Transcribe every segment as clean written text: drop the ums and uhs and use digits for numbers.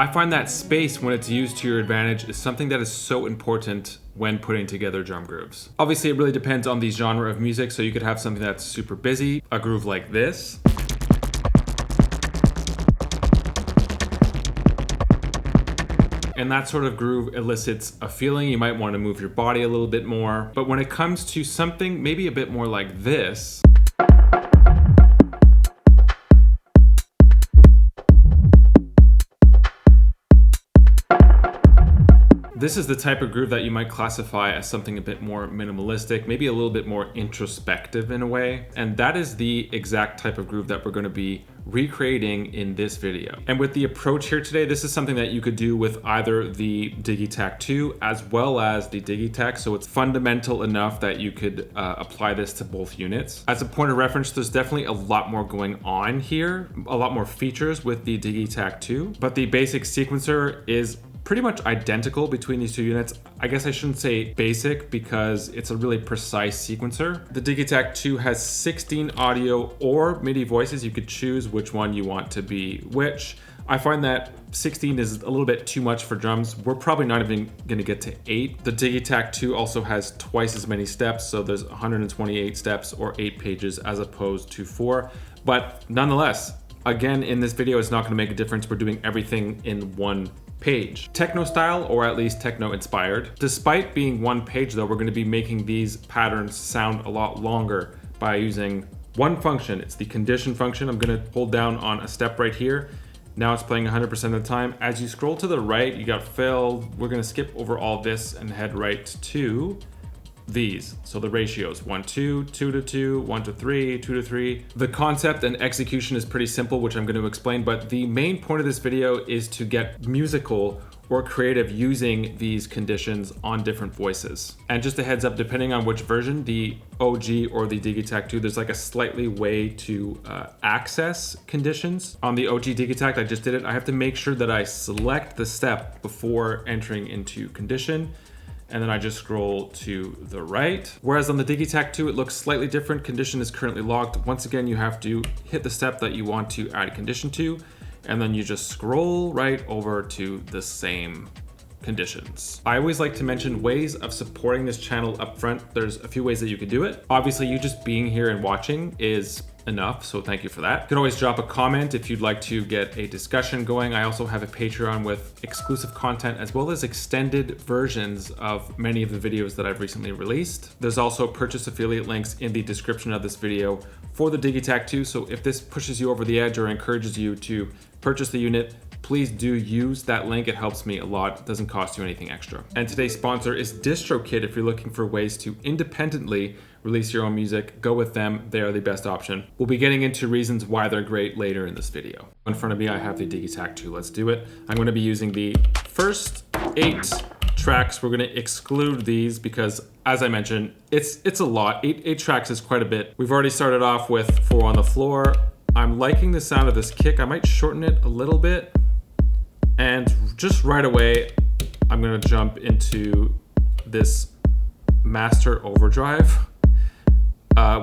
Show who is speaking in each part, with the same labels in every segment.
Speaker 1: I find that space, when it's used to your advantage, is something that is so important when putting together drum grooves. Obviously, it really depends on the genre of music, so you could have something that's super busy, a groove like this. And that sort of groove elicits a feeling. You might want to move your body a little bit more. But when it comes to something maybe a bit more like this, this is the type of groove that you might classify as something a bit more minimalistic, maybe a little bit more introspective in a way. And that is the exact type of groove that we're going to be recreating in this video. And with the approach here today, this is something that you could do with either the Digitakt II as well as the Digitakt. So it's fundamental enough that you could apply this to both units. As a point of reference, there's definitely a lot more going on here, a lot more features with the Digitakt II, but the basic sequencer is pretty much identical between these two units. I guess I shouldn't say basic because it's a really precise sequencer. The Digitakt II has 16 audio or MIDI voices. You could choose which one you want to be which. I find that 16 is a little bit too much for drums. We're probably not even gonna get to 8. The Digitakt II also has twice as many steps, so there's 128 steps or 8 pages as opposed to 4. But nonetheless, again, in this video, it's not gonna make a difference. We're doing everything in one page. Techno style, or at least techno inspired. Despite being one page though, we're going to be making these patterns sound a lot longer by using one function. It's the condition function. I'm going to hold down on a step right here. Now it's playing 100% of the time. As you scroll to the right, you got fill. We're going to skip over all this and head right to these. So the ratios 1 2, 2 to 2, 1 to 3, 2 to 3. The concept and execution is pretty simple, which I'm going to explain, but the main point of this video is to get musical or creative using these conditions on different voices. And just a heads up, depending on which version, the OG or the Digitakt II, there's like a slightly way to access conditions. On the OG Digitakt, I just did it. I have to make sure that I select the step before entering into condition. And then I just scroll to the right. Whereas on the Digitakt II, it looks slightly different. Condition is currently locked. Once again, you have to hit the step that you want to add a condition to, and then you just scroll right over to the same conditions. I always like to mention ways of supporting this channel up front. There's a few ways that you could do it. Obviously, you just being here and watching is enough, so thank you for that. You can always drop a comment if you'd like to get a discussion going. I also have a Patreon with exclusive content as well as extended versions of many of the videos that I've recently released. There's also purchase affiliate links in the description of this video for the Digitakt II, so if this pushes you over the edge or encourages you to purchase the unit, please do use that link. It helps me a lot. It doesn't cost you anything extra. And today's sponsor is DistroKid. If you're looking for ways to independently release your own music, go with them. They are the best option. We'll be getting into reasons why they're great later in this video. In front of me, I have the Digitakt II. Let's do it. I'm going to be using the first 8 tracks. We're going to exclude these because, as I mentioned, it's a lot. 8 tracks is quite a bit. We've already started off with 4 on the floor. I'm liking the sound of this kick. I might shorten it a little bit. And just right away, I'm going to jump into this master overdrive,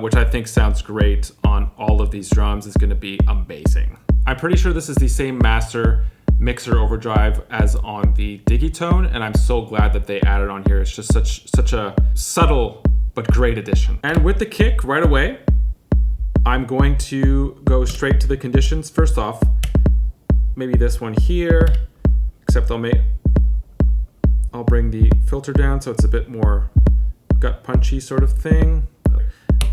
Speaker 1: which I think sounds great on all of these drums. It's going to be amazing. I'm pretty sure this is the same master mixer overdrive as on the Digitone, and I'm so glad that they added on here. It's just such a subtle but great addition. And with the kick right away, I'm going to go straight to the conditions. First off, maybe this one here, except I'll bring the filter down so it's a bit more gut punchy sort of thing.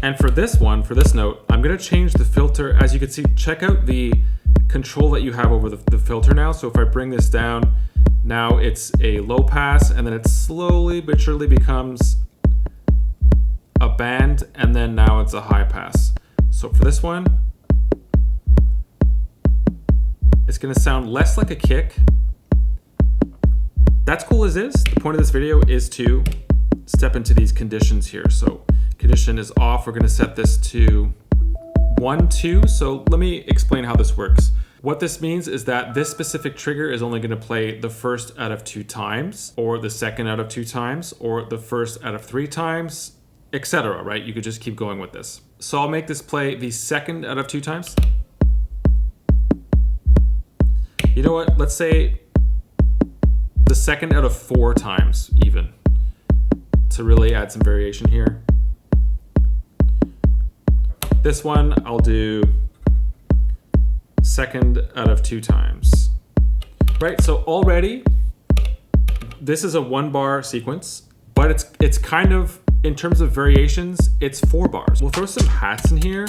Speaker 1: And for this one, for this note, I'm gonna change the filter. As you can see, check out the control that you have over the filter now. So if I bring this down, now it's a low pass, and then it slowly but surely becomes a band, and then now it's a high pass. So for this one, it's gonna sound less like a kick. That's cool as is. The point of this video is to step into these conditions here. So condition is off. We're gonna set this to 1, 2. So let me explain how this works. What this means is that this specific trigger is only gonna play the first out of 2 times, or the second out of 2 times, or the first out of 3 times, etc., right? You could just keep going with this. So I'll make this play the second out of 2 times. You know what? Let's say the second out of 4 times even, to really add some variation here. This one I'll do second out of 2 times. Right, so already this is a 1-bar sequence, but it's kind of, in terms of variations, it's 4 bars. We'll throw some hats in here.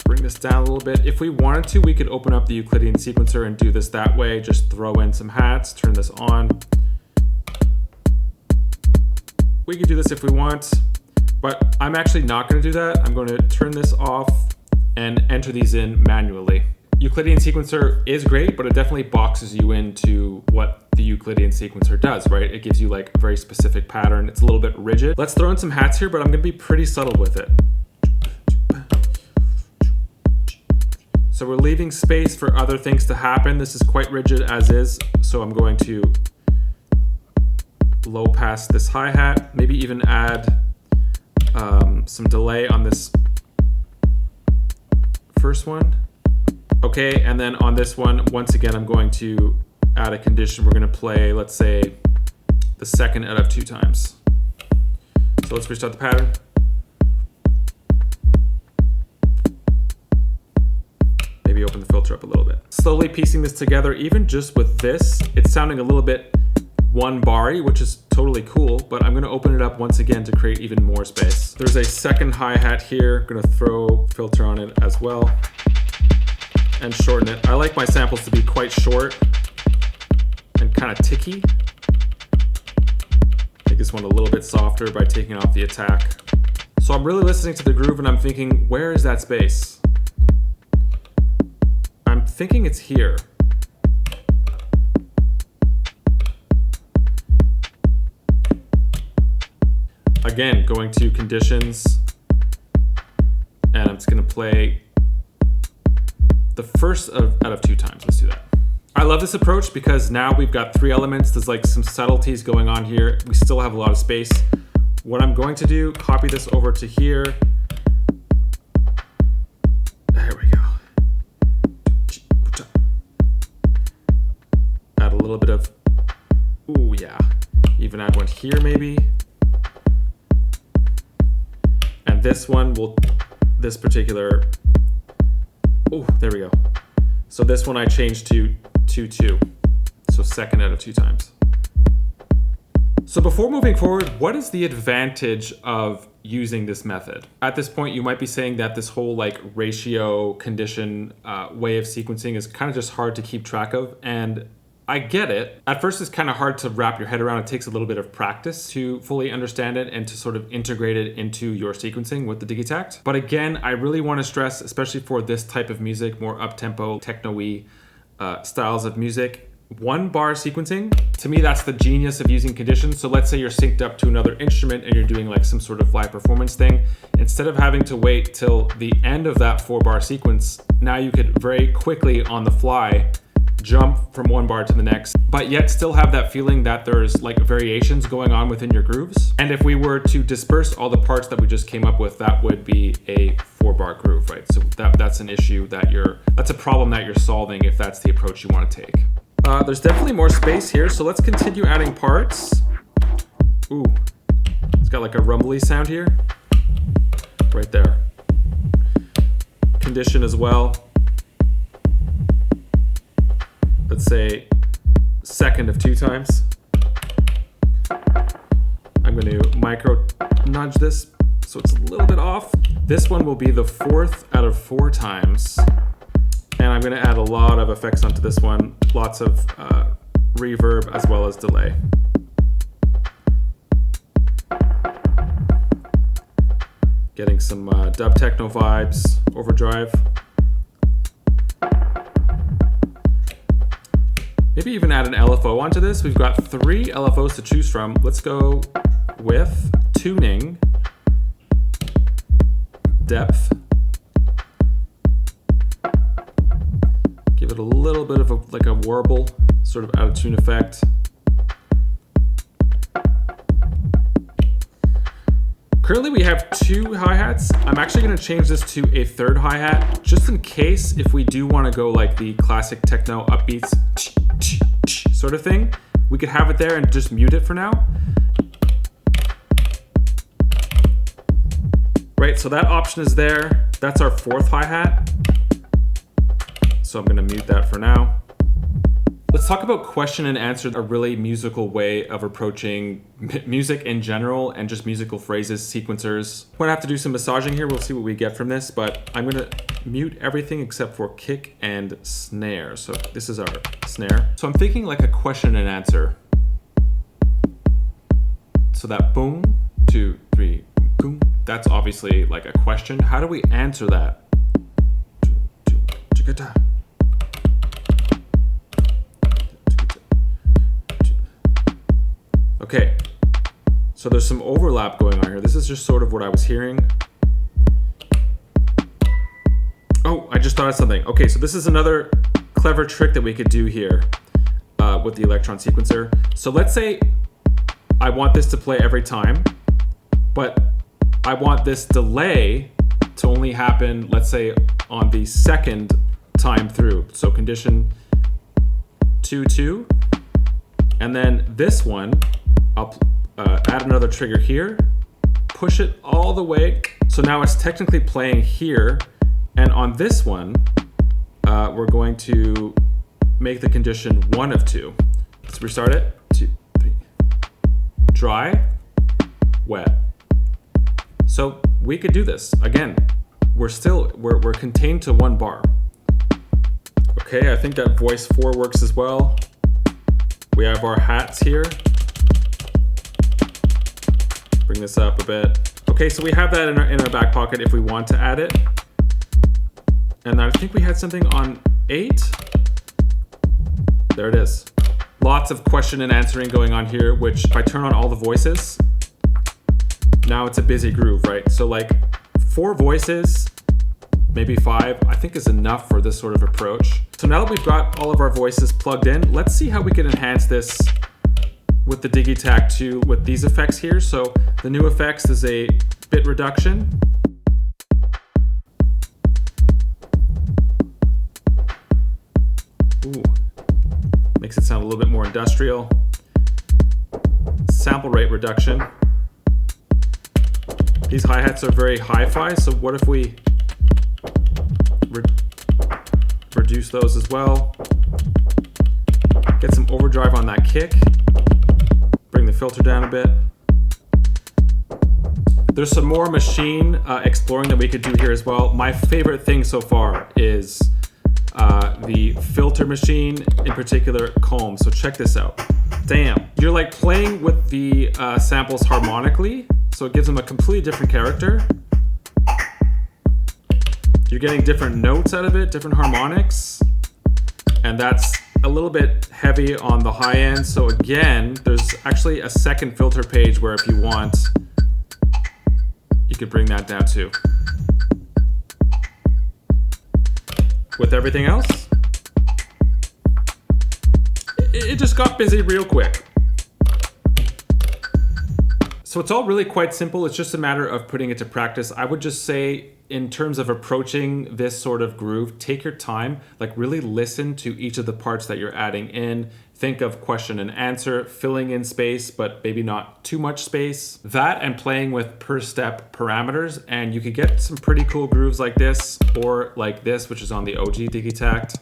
Speaker 1: Bring this down a little bit. If we wanted to, we could open up the Euclidean sequencer and do this that way. Just throw in some hats, turn this on. We could do this if we want, but I'm actually not going to do that. I'm going to turn this off and enter these in manually. Euclidean sequencer is great, but it definitely boxes you into what the Euclidean sequencer does, right? It gives you like a very specific pattern. It's a little bit rigid. Let's throw in some hats here, but I'm going to be pretty subtle with it. So we're leaving space for other things to happen. This is quite rigid as is, so I'm going to low pass this hi-hat, maybe even add some delay on this first one. Okay, and then on this one, once again, I'm going to add a condition. We're going to play, let's say, the second out of 2 times. So let's restart the pattern. Maybe open the filter up a little bit. Slowly piecing this together, even just with this, it's sounding a little bit 1-bar-y, which is totally cool, but I'm going to open it up once again to create even more space. There's a second hi-hat here. I'm going to throw filter on it as well and shorten it. I like my samples to be quite short and kind of ticky. Make this one a little bit softer by taking off the attack. So I'm really listening to the groove and I'm thinking, where is that space? I'm thinking it's here. Again, going to conditions, and I'm just gonna play the first out of 2 times. Let's do that. I love this approach because now we've got 3 elements. There's like some subtleties going on here. We still have a lot of space. What I'm going to do, copy this over to here. There we go. Add a little bit of, ooh yeah. Even add one here maybe. And this one will, this particular, oh, there we go. So this one I changed to 2-2. So second out of 2 times. So before moving forward, what is the advantage of using this method? At this point, you might be saying that this whole like ratio condition way of sequencing is kind of just hard to keep track of. And I get it. At first, it's kind of hard to wrap your head around. It takes a little bit of practice to fully understand it and to sort of integrate it into your sequencing with the Digitakt. But again, I really want to stress, especially for this type of music, more up-tempo, techno-y styles of music, 1-bar sequencing, to me, that's the genius of using conditions. So let's say you're synced up to another instrument and you're doing like some sort of live performance thing. Instead of having to wait till the end of that 4-bar sequence, now you could very quickly on the fly jump from 1 bar to the next, but yet still have that feeling that there's like variations going on within your grooves. And if we were to disperse all the parts that we just came up with, that would be a 4-bar groove, right? So that's an issue that that's a problem that you're solving if that's the approach you want to take. There's definitely more space here, so let's continue adding parts. Ooh, it's got like a rumbly sound here. Right there. Condition as well. Let's say second of 2 times. I'm going to micro nudge this so it's a little bit off. This one will be the 4th out of 4 times. And I'm going to add a lot of effects onto this one. Lots of reverb as well as delay. Getting some dub techno vibes, overdrive. Maybe even add an LFO onto this. We've got 3 LFOs to choose from. Let's go with tuning, depth. Give it a little bit of like a warble, sort of out of tune effect. Currently we have 2 hi-hats. I'm actually gonna change this to a 3rd hi-hat, just in case if we do wanna go like the classic techno upbeats, sort of thing. We could have it there and just mute it for now. Right, so that option is there. That's our fourth hi-hat. So I'm gonna mute that for now. Let's talk about question and answer, a really musical way of approaching music in general and just musical phrases, sequencers. I'm gonna have to do some massaging here. We'll see what we get from this, but I'm gonna mute everything except for kick and snare. So this is our snare. So I'm thinking like a question and answer. So that boom, 2, 3, boom. That's obviously like a question. How do we answer that? Okay, so there's some overlap going on here. This is just sort of what I was hearing. Oh, I just thought of something. Okay, so this is another clever trick that we could do here with the elektron sequencer. So let's say I want this to play every time, but I want this delay to only happen, let's say, on the second time through. So condition 2-2, and then this one, I'll add another trigger here, push it all the way. So now it's technically playing here. And on this one, we're going to make the condition 1 of 2. Let's restart it. 2, 3. Dry, wet. So we could do this. Again, we're contained to 1 bar. Okay, I think that voice 4 works as well. We have our hats here. Bring this up a bit. Okay, so we have that in our back pocket if we want to add it. And I think we had something on 8. There it is. Lots of question and answering going on here, which if I turn on all the voices, now it's a busy groove, right? So like 4 voices, maybe 5, I think is enough for this sort of approach. So now that we've got all of our voices plugged in, let's see how we can enhance this with the Digitakt II with these effects here. So the new effects is a bit reduction. Ooh, makes it sound a little bit more industrial. Sample rate reduction. These hi-hats are very hi-fi, so what if we reduce those as well? Get some overdrive on that kick. Bring the filter down a bit. There's some more machine exploring that we could do here as well. My favorite thing so far is the filter machine, in particular comb. So check this out. Damn, you're like playing with the samples harmonically, so it gives them a completely different character. You're getting different notes out of it, different harmonics, and that's a little bit heavy on the high end. So again, there's actually a second filter page where if you want, you could bring that down too. With everything else, it just got busy real quick. So it's all really quite simple. It's just a matter of putting it to practice. I would just say, in terms of approaching this sort of groove, take your time, like really listen to each of the parts that you're adding in. Think of question and answer, filling in space, but maybe not too much space. That and playing with per step parameters, and you could get some pretty cool grooves like this, or like this, which is on the OG Digitakt.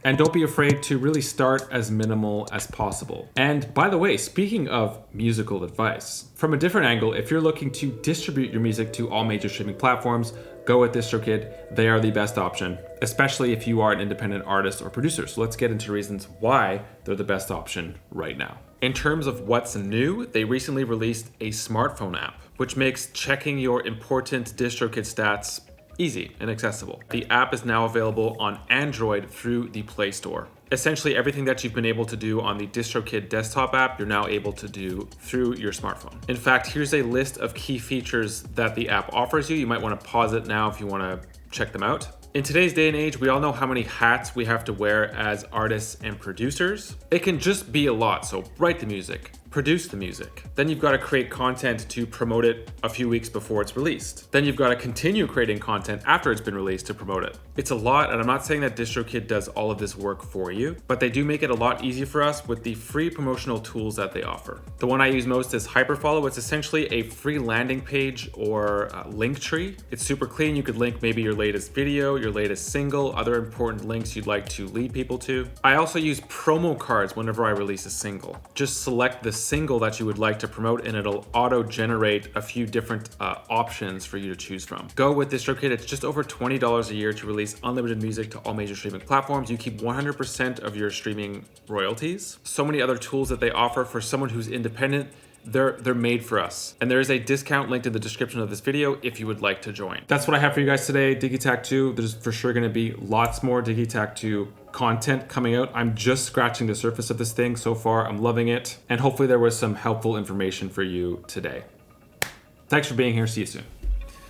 Speaker 1: And don't be afraid to really start as minimal as possible. And by the way, speaking of musical advice, from a different angle, if you're looking to distribute your music to all major streaming platforms, go with DistroKid. They are the best option, especially if you are an independent artist or producer. So let's get into reasons why they're the best option right now. In terms of what's new, they recently released a smartphone app, which makes checking your important DistroKid stats easy and accessible. The app is now available on Android through the Play Store. Essentially everything that you've been able to do on the DistroKid desktop app, you're now able to do through your smartphone. In fact, here's a list of key features that the app offers you. You might want to pause it now if you want to check them out. In today's day and age, we all know how many hats we have to wear as artists and producers. It can just be a lot, so write the music, produce the music. Then you've got to create content to promote it a few weeks before it's released. Then you've got to continue creating content after it's been released to promote it. It's a lot, and I'm not saying that DistroKid does all of this work for you, but they do make it a lot easier for us with the free promotional tools that they offer. The one I use most is Hyperfollow. It's essentially a free landing page or link tree. It's super clean. You could link maybe your latest video, your latest single, other important links you'd like to lead people to. I also use promo cards whenever I release a single. Just select the single that you would like to promote and it'll auto-generate a few different options for you to choose from. Go with DistroKid. It's just over $20 a year to release unlimited music to all major streaming platforms. You keep 100% of your streaming royalties. So many other tools that they offer for someone who's independent. They're made for us. And there is a discount linked in the description of this video if you would like to join. That's what I have for you guys today. Digitakt 2, there's for sure gonna be lots more Digitakt 2 content coming out. I'm just scratching the surface of this thing so far. I'm loving it. And hopefully there was some helpful information for you today. Thanks for being here. See you soon.